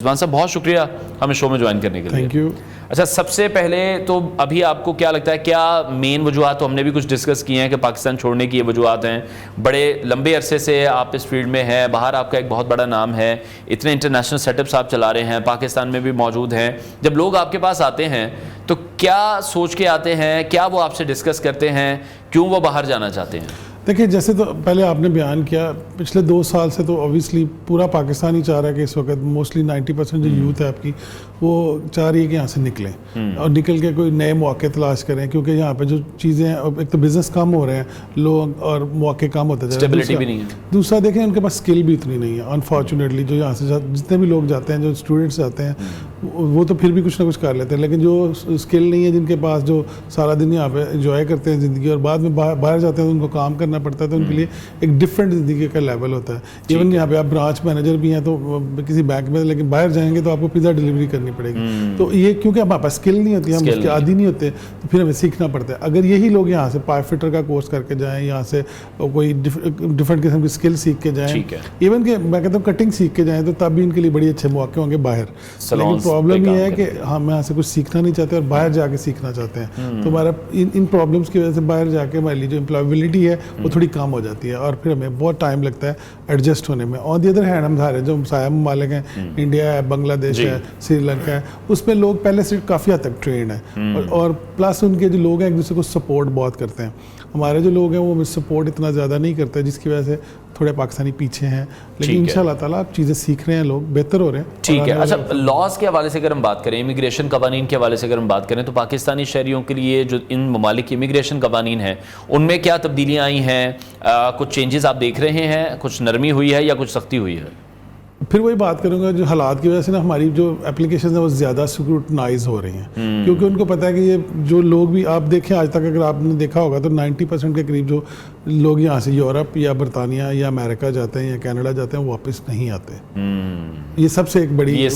رضوان صاحب بہت شکریہ ہمیں شو میں جوائن کرنے کے لیے. Thank you. اچھا سب سے پہلے تو ابھی آپ کو کیا لگتا ہے کیا مین وجوہات، تو ہم نے بھی کچھ ڈسکس کیے ہیں کہ پاکستان چھوڑنے کی یہ وجوہات ہیں، بڑے لمبے عرصے سے آپ اس فیلڈ میں ہیں، باہر آپ کا ایک بہت بڑا نام ہے، اتنے انٹرنیشنل سیٹ اپس آپ چلا رہے ہیں، پاکستان میں بھی موجود ہیں. جب لوگ آپ کے پاس آتے ہیں تو کیا سوچ کے آتے ہیں، کیا وہ آپ سے ڈسکس کرتے ہیں، کیوں وہ باہر جانا چاہتے ہیں؟ دیکھیں جیسے تو پہلے آپ نے بیان کیا پچھلے 2 سال سے تو اوبیسلی پورا پاکستان ہی چاہ رہا ہے کہ اس وقت موسٹلی 90% جو یوتھ ہے آپ کی وہ چاہ رہی ہے کہ یہاں سے نکلیں اور نکل کے کوئی نئے مواقع تلاش کریں، کیونکہ یہاں پہ جو چیزیں ہیں ایک تو بزنس کم ہو رہے ہیں لوگ اور مواقع کم ہوتے جا رہے ہیں. دوسرا دیکھیں ان کے پاس اسکل بھی اتنی نہیں ہے انفارچونیٹلی. جو یہاں سے جتنے بھی لوگ جاتے ہیں، جو اسٹوڈنٹس جاتے ہیں وہ تو پھر بھی کچھ نہ کچھ کر لیتے ہیں، لیکن جو اسکل نہیں ہے جن کے پاس، جو سارا دن یہاں پہ انجوائے کرتے ہیں زندگی اور بعد میں باہر جاتے ہیں تو ان کو کام کرنا پڑتا ہے، تو ان کے لیے ایک ڈفرینٹ زندگی کا لیول ہوتا ہے. ایون یہاں پہ آپ برانچ مینیجر بھی ہیں تو کسی بینک میں، لیکن باہر جائیں گے تو آپ کو پیزا ڈلیوری کرنی پڑے گی. تو یہ کیونکہ ہمارے پاس اسکل نہیں ہوتی، ہم اس کے عادی نہیں ہوتے، تو پھر ہمیں سیکھنا پڑتا ہے. اگر یہی لوگ یہاں سے پائپ فٹر کا کورس کر کے جائیں، یہاں سے کوئی ڈفرینٹ قسم کی اسکل سیکھ کے جائیں، ایون کہ میں کہتا ہوں کٹنگ سیکھ کے جائیں، تو تب بھی ان کے لیے بڑے اچھے مواقع ہوں گے باہر. لیکن پرابلم یہ ہے کہ ہم یہاں سے کچھ سیکھنا نہیں چاہتے اور باہر جا کے سیکھنا چاہتے ہیں. تو ہمارا ان پرابلمس کی وجہ سے باہر جا کے ہمارے لیے جو امپلائبلٹی ہے وہ تھوڑی کم ہو جاتی ہے اور پھر ہمیں بہت ٹائم لگتا ہے ایڈجسٹ ہونے میں. آن دی ادر ہینڈ ہم سارے جو سایہ ممالک ہیں، انڈیا ہے، بنگلہ دیش ہے، سری لنکا ہے، اس میں لوگ پہلے سے کافی حد تک ٹرینڈ ہیں اور پلس ان کے جو لوگ ہیں ایک دوسرے کو سپورٹ بہت کرتے ہیں. ہمارے جو لوگ ہیں وہ سپورٹ اتنا زیادہ نہیں کرتے، جس کی وجہ سے تھوڑے پاکستانی پیچھے ہیں. لیکن انشاءاللہ تعالیٰ اب چیزیں سیکھ رہے ہیں، لوگ بہتر ہو رہے ہیں. ٹھیک ہے. اچھا لاز کے حوالے سے اگر ہم بات کریں، امیگریشن قوانین کے حوالے سے اگر ہم بات کریں، تو پاکستانی شہریوں کے لیے جو ان ممالک کی امیگریشن قوانین ہیں ان میں کیا تبدیلیاں آئی ہیں؟ کچھ چینجز آپ دیکھ رہے ہیں، کچھ نرمی ہوئی ہے یا کچھ سختی ہوئی ہے؟ پھر وہی بات کروں گا، جو حالات کی وجہ سے نا ہماری جو اپلیکیشنز ہیں وہ زیادہ سکروٹنائز ہو رہی ہیں، کیونکہ ان کو پتہ ہے کہ یہ جو لوگ بھی آپ دیکھیں آج تک اگر آپ نے دیکھا ہوگا تو 90% کے قریب جو لوگ یہاں سے یورپ یا برطانیہ یا امریکہ جاتے ہیں یا کینیڈا جاتے ہیں وہ واپس نہیں آتے. یہ سب سے ایک بڑی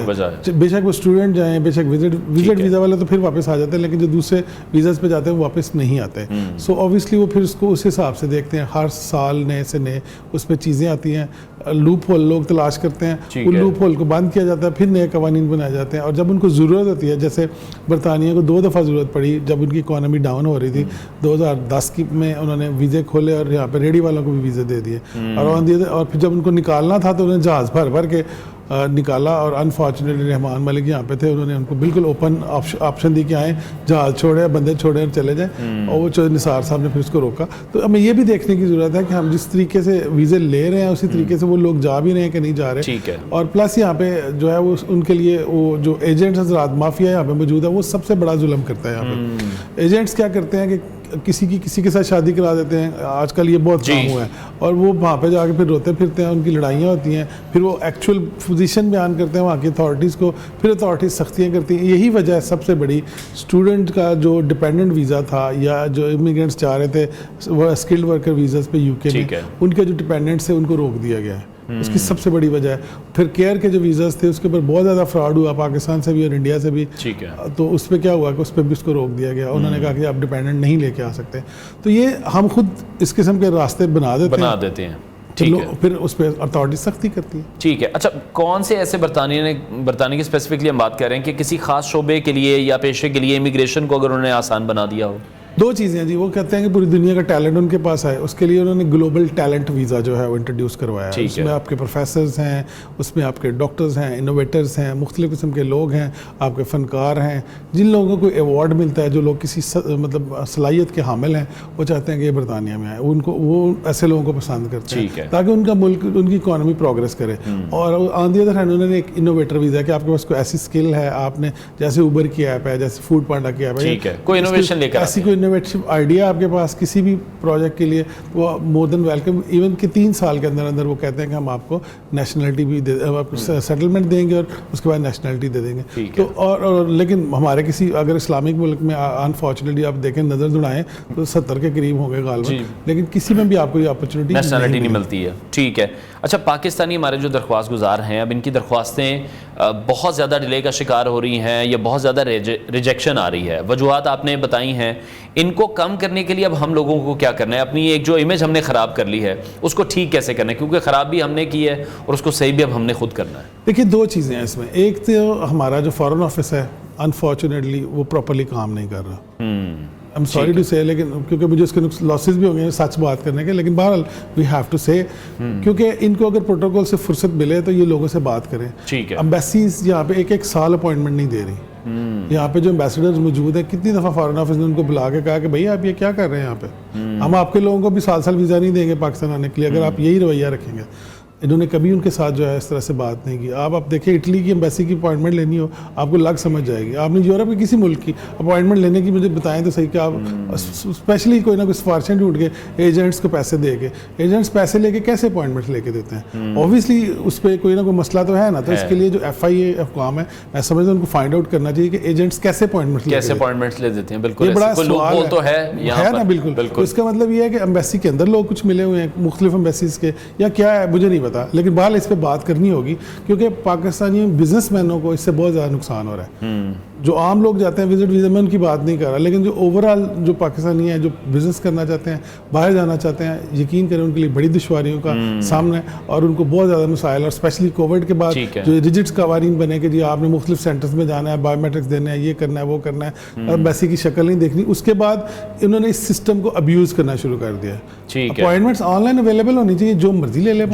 وجہ ہے. بے شک وہ اسٹوڈنٹ جائیں، بے شک وزٹ ویزا والے تو پھر واپس آ جاتے ہیں، لیکن جو دوسرے ویزاز پہ جاتے ہیں وہ واپس نہیں آتے. سو اوبیسلی وہ پھر اس کو اس حساب سے دیکھتے ہیں. ہر سال نئے سے نئے اس میں چیزیں آتی ہیں، لوپ ہول لوگ تلاش کرتے ہیں، ان لوپ ہول کو بند کیا جاتا ہے، پھر نئے قوانین بنائے جاتے ہیں. اور جب ان کو ضرورت ہوتی ہے، جیسے برطانیہ کو 2 دفعہ ضرورت پڑی جب ان کی اکانومی ڈاؤن ہو رہی تھی، 2010 میں انہوں نے ویزے کھولے اور یہاں پہ ریڈی والوں کو بھی ویزے دے دیے. اور پھر جب ان کو نکالنا تھا تو انہوں نے جہاز بھر کے نکالا، اور انفارچونیٹلی رحمان ملک یہاں پہ تھے، انہوں نے ان کو بالکل اوپن آپشن دی کہ آئیں، جہاز چھوڑے، بندے چھوڑے اور چلے جائیں. اور وہ چودھری نثار صاحب نے پھر اس کو روکا. تو ہمیں یہ بھی دیکھنے کی ضرورت ہے کہ ہم جس طریقے سے ویزے لے رہے ہیں اسی طریقے سے وہ لوگ جا بھی رہے ہیں کہ نہیں جا رہے. اور پلس یہاں پہ جو ہے وہ ان کے لیے وہ جو ایجنٹس حضرات مافیا یہاں پہ موجود ہے وہ سب سے بڑا ظلم کرتا ہے. یہاں پہ ایجنٹس کیا کرتے ہیں کہ کسی کے ساتھ شادی کرا دیتے ہیں، آج کل یہ بہت کام ہوا ہے، اور وہ وہاں پہ جا کے پھر روتے پھرتے ہیں، ان کی لڑائیاں ہوتی ہیں، پھر وہ ایکچوئل پوزیشن بیان کرتے ہیں وہاں کی اتھارٹیز کو، پھر اتھارٹیز سختیاں کرتی ہیں. یہی وجہ ہے سب سے بڑی اسٹوڈنٹ کا جو ڈپینڈنٹ ویزا تھا یا جو امیگرینٹس چاہ رہے تھے وہ اسکلڈ ورکر ویزاز پہ یو کے میں، ان کے جو ڈپینڈنٹس تھے ان کو روک دیا گیا ہے. اس کی سب سے بڑی وجہ ہے. پھر کیئر کے جو ویزاز تھے اس کے اوپر بہت زیادہ فراڈ ہوا پاکستان سے بھی اور انڈیا سے بھی. تو اس پہ کیا ہوا کہ اس پہ بھی اس کو روک دیا گیا. انہوں نے کہا کہ آپ ڈپینڈنٹ نہیں لے کے آ سکتے. تو یہ ہم خود اس قسم کے راستے بنا دیتے ہیں. پھر اس پہ اتھارٹی سختی کرتی ہے. ٹھیک ہے. اچھا کون سے ایسے برطانیہ کی اسپیسیفکلی ہم بات کر رہے ہیں کہ کسی خاص شعبے کے لیے یا پیشے کے لیے امیگریشن کو اگر انہوں نے آسان بنا دیا ہو؟ 2 چیزیں ہیں جی. وہ کہتے ہیں کہ پوری دنیا کا ٹیلنٹ ان کے پاس ہے، اس کے لیے انہوں نے گلوبل ٹیلنٹ ویزا جو ہے وہ انٹروڈیوس کروایا ہے. اس میں آپ کے پروفیسرز ہیں، اس میں آپ کے ڈاکٹرز ہیں، انوویٹرز ہیں، مختلف قسم کے لوگ ہیں، آپ کے فنکار ہیں، جن لوگوں کو ایوارڈ ملتا ہے، جو لوگ کسی مطلب صلاحیت کے حامل ہیں، وہ چاہتے ہیں کہ یہ برطانیہ میں آئے. وہ ایسے لوگوں کو پسند کرتے ہیں تاکہ ان کا ملک، ان کی اکانومی پروگریس کرے. اور آن دی ادر ہینڈ انہوں نے ایک انوویٹر ویزا کہ آپ کے پاس کوئی ایسی اسکل ہے، آپ نے جیسے اوبر کی ایپ ہے، جیسے فوڈ پانڈا کی ایپ ہے، کوئی انوویشن لے کر ایسی کوئی انوویٹو آئیڈیا آپ کے پاس کسی بھی پروجیکٹ کے لیے، وہ مور دین ویلکم. ایون کہ 3 سال کے اندر وہ کہتے ہیں کہ ہم آپ کو نیشنلٹی بھی سیٹلمنٹ دیں گے اور اس کے بعد نیشنلٹی دے دیں گے. تو اور لیکن ہمارے کسی اگر اسلامک ملک میں انفارچونیٹلی آپ دیکھیں، نظر دوڑائیں تو 70 کے قریب ہوں گے غالباً، لیکن کسی میں بھی آپ کو یہ اپرچونیٹی نہیں ملتی ہے. ٹھیک ہے. اچھا پاکستانی ہمارے جو درخواست گزار ہیں، اب ان کی درخواستیں بہت زیادہ ڈیلے کا شکار ہو رہی ہیں یا بہت زیادہ ریجیکشن آ رہی ہے. وجوہات آپ نے بتائی ہیں, ان کو کم کرنے کے لیے اب ہم لوگوں کو کیا کرنا ہے؟ اپنی ایک جو امیج ہم نے خراب کر لی ہے اس کو ٹھیک کیسے کرنا ہے؟ کیونکہ خراب بھی ہم نے کی ہے اور اس کو صحیح بھی اب ہم نے خود کرنا ہے. دیکھیے دو چیزیں ہیں اس میں. ایک تو ہمارا جو فارن آفس ہے انفارچونیٹلی وہ پراپرلی کام نہیں کر رہا. I'm sorry to say, لیکن کیونکہ مجھے اس کے لاسز بھی ہو گئے ہیں سچ بات کرنے کے, لیکن بہرحال we have to say کیونکہ ان کو اگر پروٹوکول سے فرصت ملے تو یہ لوگوں سے بات کریں. امبیسیز یہاں پہ ایک سال اپوائنٹمنٹ نہیں دے رہی. یہاں پہ جو امبیسڈرز موجود ہیں, کتنی دفعہ فارن آفس نے ان کو بلا کے کہا کہ بھائی آپ یہ کیا کر رہے ہیں یہاں پہ, ہم آپ کے لوگوں کو بھی سال ویزا نہیں دیں گے پاکستان آنے کے لیے اگر آپ یہی رویہ رکھیں گے. انہوں نے کبھی ان کے ساتھ جو ہے اس طرح سے بات نہیں کی. آپ دیکھیں اٹلی کی ایمبیسی کی اپوائنٹمنٹ لینی ہو آپ کو لگ سمجھ جائے گی. آپ نے یورپ کے کسی ملک کی اپوائنٹمنٹ لینے کی مجھے بتائیں تو صحیح کہ آپ اسپیشلی کوئی نہ کوئی سفارشیں ڈھونڈ کے ایجنٹس کو پیسے دے کے, ایجنٹس پیسے لے کے کیسے اپوائنٹمنٹ لے کے دیتے ہیں؟ اوبیسلی اس پہ کوئی نہ کوئی مسئلہ تو ہے نا. تو اس کے لیے جو FIA کام ہے میں سمجھتا ہوں ان کو فائنڈ آؤٹ کرنا چاہیے کہ ایجنٹس کیسے اپوائنٹمنٹ لے دیتے ہیں. بالکل یہ بڑا سوال تو ہے نا. بالکل اس کا مطلب یہ ہے کہ ایمبیسی کے اندر لوگ کچھ ملے ہوئے ہیں مختلف ایمبیسیز کے یا کیا ہے مجھے نہیں پتا, لیکن بہرحال اس پہ بات کرنی ہوگی کیونکہ پاکستانی بزنس مینوں کو اس سے بہت زیادہ نقصان ہو رہا ہے. جو عام لوگ جاتے ہیں وزٹ ویزا میں ان کی بات نہیں کر رہا, لیکن جو اوور آل جو پاکستانی ہیں جو بزنس کرنا چاہتے ہیں باہر جانا چاہتے ہیں, یقین کریں ان کے لیے بڑی دشواریوں کا سامنا ہے اور ان کو بہت زیادہ مسائل, اور اسپیشلی کووڈ کے بعد جو ریجٹس قوانین بنے کہ جی آپ نے مختلف سینٹرز میں جانا ہے, بایو میٹرکس دینے ہیں, یہ کرنا ہے وہ کرنا ہے, ایمبیسی کی شکل نہیں دیکھنی. اس کے بعد انہوں نے اس سسٹم کو ابیوز کرنا شروع کر دیا. اپوائنٹمنٹس آن لائن اویلیبل ہونی چاہیے, جو مرضی لے لیں.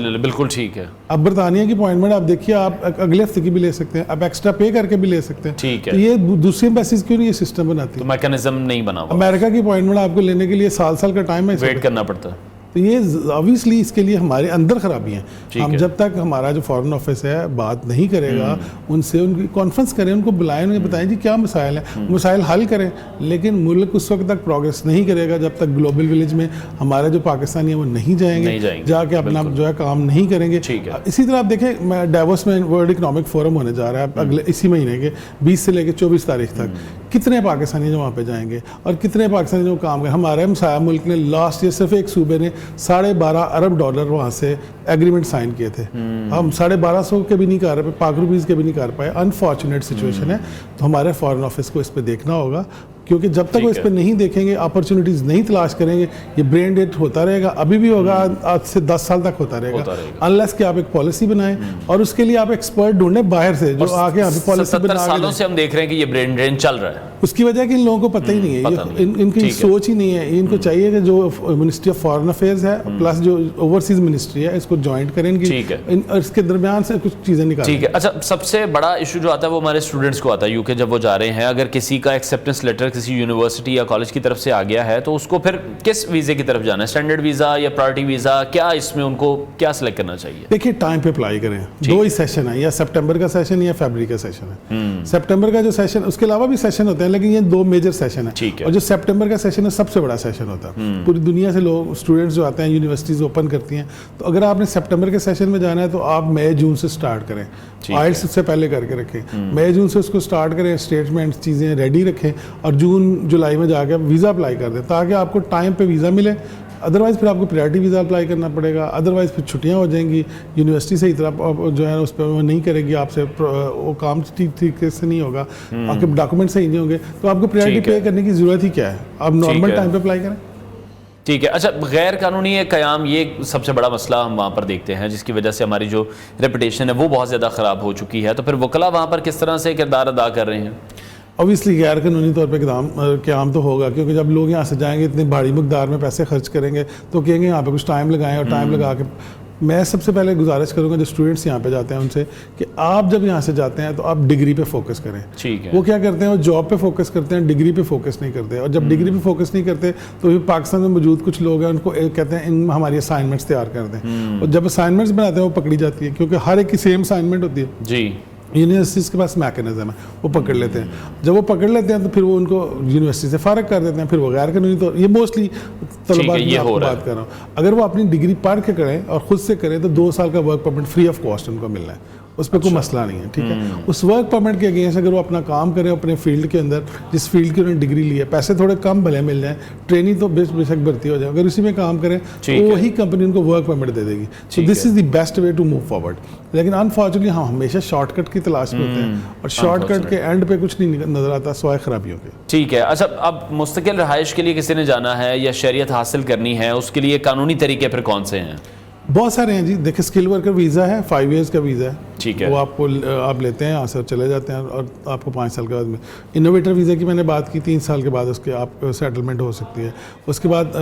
بالکل ٹھیک ہے. اب برطانیہ کی اپوائنٹمنٹ آپ دیکھیے, آپ اگلے ہفتے کی بھی لے سکتے ہیں, آپ ایکسٹرا پے کر کے بھی لے سکتے ہیں. تو یہ دوسری ایمبیسیز کیوں نہیں یہ سسٹم بناتی؟ میکانزم نہیں بنا ہوا. امریکہ کی اپوائنٹمنٹ آپ کو لینے کے لیے سال کا ٹائم ہے, ویٹ کرنا پڑتا ہے. تو یہ obviously اس کے لیے ہمارے اندر خرابی ہیں. ہم جب تک ہمارا جو فارن آفس ہے بات نہیں کرے گا ان سے, ان کی کانفرنس کریں, ان کو بلائیں, انہیں بتائیں جی کیا مسائل ہیں, مسائل حل کریں. لیکن ملک اس وقت تک پروگریس نہیں کرے گا جب تک گلوبل ولیج میں ہمارے جو پاکستانی ہیں وہ نہیں جائیں گے, جا کے اپنا جو ہے کام نہیں کریں گے. اسی طرح آپ دیکھیں ڈیووس میں ورلڈ اکنامک فورم ہونے جا رہا ہے اگلے اسی مہینے کے 20 سے لے کے 24 تاریخ تک. کتنے پاکستانی جو وہاں پہ جائیں گے اور کتنے پاکستانی جو کام کریں؟ ہمارے ہمسایہ ملک نے لاسٹ ایئر صرف ایک صوبے نے $12.5 ارب وہاں سے ایگریمنٹ سائن کیے تھے. ہم 1250 کے بھی نہیں کر رہے, پاک روپیز کے بھی نہیں کر پائے. انفارچونیٹ سچویشن ہے. تو ہمارے فارن آفس کو اس پہ دیکھنا ہوگا کیونکہ جب تک وہ اس پہ نہیں دیکھیں گے, اپرچونیٹیز نہیں تلاش کریں گے, یہ برین ڈیٹ ہوتا رہے گا. ابھی بھی ہوگا, آج سے 10 سال تک ہوتا رہے گا, انلیس کہ آپ ایک پالیسی بنائیں اور اس کے لیے آپ ایکسپرٹ ڈھونڈیں باہر سے جو آ کے آپ پالیسی بنا. 70 سالوں سے ہم دیکھ رہے ہیں کہ یہ برین ڈرین چل رہا ہے. اس کی وجہ کہ ان لوگوں کو پتہ ہی نہیں ہے, ان کی سوچ ہی نہیں ہے. ان کو چاہیے کہ جو منسٹری آف فارن افیئرز ہے پلس جو اوورسیز منسٹری ہے اس کو جوائنٹ کریں گی اور اس کے درمیان سے کچھ چیزیں نکالیں. ٹھیک ہے. اچھا, سب سے بڑا ایشو جو آتا ہے وہ ہمارے اسٹوڈنٹس کو آتا ہے. UK جب وہ جا رہے ہیں, اگر کسی کا ایکسیپٹنس لیٹر کسی یونیورسٹی یا کالج کی طرف سے آ گیا ہے تو اس کو پھر کس ویزے کی طرف جانا ہے؟ اسٹینڈرڈ ویزا یا پرائورٹی ویزا؟ کیا اس میں ان کو کیا سلیکٹ کرنا چاہیے؟ دیکھیے ٹائم پہ اپلائی کریں. 2 ہی سیشن ہے, یا سپٹمبر کا سیشن یا فیبرری کا سیشن ہے. سپٹمبر کا جو سیشن, اس کے علاوہ بھی سیشن ہوتے ہیں لیکن یہ 2 میجر سیشن ہے. اور جو سپٹمبر کا سیشن ہے سب سے بڑا سیشن ہوتا ہے. پوری دنیا سے لوگ اسٹوڈنٹس جو آتے ہیں یونیورسٹیز اوپن کرتی ہیں. تو اگر آپ نے سپٹمبر کے سیشن میں جانا ہے تو آپ مئی جون سے سٹارٹ کریں. آئلٹس سے پہلے کر کے رکھیں, مئی جون سے اس کو سٹارٹ کریں, اسٹیٹمنٹ چیزیں ریڈی رکھیں اور جون جولائی میں جا کے ویزا اپلائی کر دیں تاکہ آپ کو ٹائم پہ ویزا ملے. ادروائز پھر آپ کو پریورٹی ویزا اپلائی کرنا پڑے گا, ادروائز پھر چھٹیاں ہو جائیں گی, یونیورسٹی صحیح طرح جو ہے اس پہ وہ نہیں کرے گی آپ سے, وہ کام ٹھیک طریقے سے نہیں ہوگا, آپ کے ڈاکومنٹ صحیح نہیں ہوں گے, تو آپ کو پریورٹی پے کرنے کی ضرورت ہی کیا ہے؟ آپ نارمل ٹائم پہ اپلائی کریں. ٹھیک ہے. اچھا, غیر قانونی قیام یہ سب سے بڑا مسئلہ ہم وہاں پر دیکھتے ہیں جس کی وجہ سے ہماری جو ریپوٹیشن ہے وہ بہت زیادہ خراب ہو چکی ہے. تو پھر وکلا وہاں پر کس طرح سے کردار ادا کر رہے ہیں؟ اوبیسلی غیر قانونی طور پہ قیام تو ہوگا کیونکہ جب لوگ یہاں سے جائیں گے اتنی بڑی مقدار میں پیسے خرچ کریں گے تو کہیں گے یہاں پہ کچھ ٹائم لگائیں, اور ٹائم لگا کے میں سب سے پہلے گزارش کروں گا جو اسٹوڈنٹس یہاں پہ جاتے ہیں ان سے کہ آپ جب یہاں سے جاتے ہیں تو آپ ڈگری پہ فوکس کریں. وہ کیا کرتے ہیں, وہ جاب پہ فوکس کرتے ہیں, ڈگری پہ فوکس نہیں کرتے. اور جب ڈگری پہ فوکس نہیں کرتے تو پاکستان میں موجود کچھ لوگ ہیں ان کو کہتے ہیں ہماری اسائنمنٹس تیار کر دیں, اور جب اسائنمنٹس بناتے ہیں وہ پکڑی جاتی ہے کیونکہ ہر ایک کی سیم اسائنمنٹ ہوتی ہے. جی, یونیورسٹیز کے پاس میکینزم ہے, وہ پکڑ لیتے ہیں. جب وہ پکڑ لیتے ہیں تو پھر وہ ان کو یونیورسٹی سے فارغ کر دیتے ہیں, پھر وہ غیر قانونی. تو یہ موسٹلی طلباء کی بات کر رہا ہوں. اگر وہ اپنی ڈگری پڑھ کے کریں اور خود سے کریں تو 2 سال کا work permit free of cost ان کو ملنا ہے. اس پہ کوئی مسئلہ نہیں ہے, ٹھیک ہے. اس ورک پرمٹ کے اگینسٹ اگر وہ اپنا کام کریں اپنے فیلڈ کے اندر, جس فیلڈ کی انہوں نے ڈگری لی ہے, پیسے تھوڑے کم بھلے مل جائیں, ٹریننگ تو بے شک بھرتی ہو جائے, اگر اسی میں کام کریں تو وہی کمپنی ان کو ورک پرمٹ دے دے گی. So this is the best way to move forward. لیکن انفارچونیٹلی ہم ہمیشہ شارٹ کٹ کی تلاش میں ہوتے ہیں, اور شارٹ کٹ کے اینڈ پہ کچھ نہیں نظر آتا سوائے خرابیوں کے. ٹھیک ہے. اچھا, اب مستقل رہائش کے لیے کسی نے جانا ہے یا شہریت حاصل کرنی ہے, اس کے لیے قانونی طریقے پھر کون سے ہیں؟ بہت سارے ہیں جی. دیکھیں اسکل ورکر ویزا ہے, 5 ایئرس کا ویزا ہے, ٹھیک ہے, وہ آپ کو آپ لیتے ہیں یہاں سے چلے جاتے ہیں, اور آپ کو 5 سال کے بعد میں انوویٹر ویزا کی میں نے بات کی, 3 سال کے بعد اس کے آپ سیٹلمنٹ ہو سکتی ہے. اس کے بعد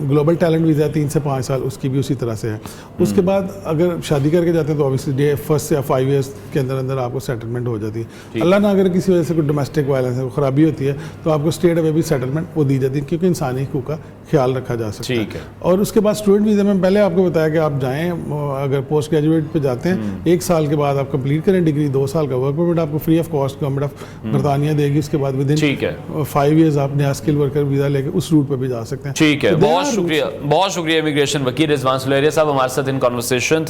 گلوبل ٹیلنٹ ویزا 3 سے 5 سال, اس کی بھی اسی طرح سے ہے. اس کے بعد اگر شادی کر کے جاتے ہیں تو اوبیسلی فرسٹ یا 5 ایئرس کے اندر اندر آپ کو سیٹلمنٹ ہو جاتی ہے. اللہ نہ اگر کسی وجہ سے کوئی ڈومیسٹک وائلنس ہے, خرابی ہوتی ہے, تو آپ کو اسٹیٹ اوے بھی سیٹلمنٹ وہ دی جاتی ہے, کیونکہ انسانی حقوق کا خیال رکھا جا سکتا ہے. اور اس کے بعد اسٹوڈنٹ ویزا میں پہلے آپ کو بتایا کہ آپ جائیں, اگر پوسٹ گریجویٹ پہ جاتے ہیں 1 سال کے بعد آپ کمپلیٹ کریں ڈگری, 2 سال کا ورک پرمٹ آپ کو free of cost government of برطانیہ دے گی. اس کے بعد ودن 5 ایئرز آپ نیا اسکل ورکر ویزا لے کے اس روٹ پہ بھی جا سکتے ہیں. ٹھیک ہے, بہت شکریہ امیگریشن وکیل رضوان سلیریہ صاحب ہمارے ساتھ ان کانورسیشن.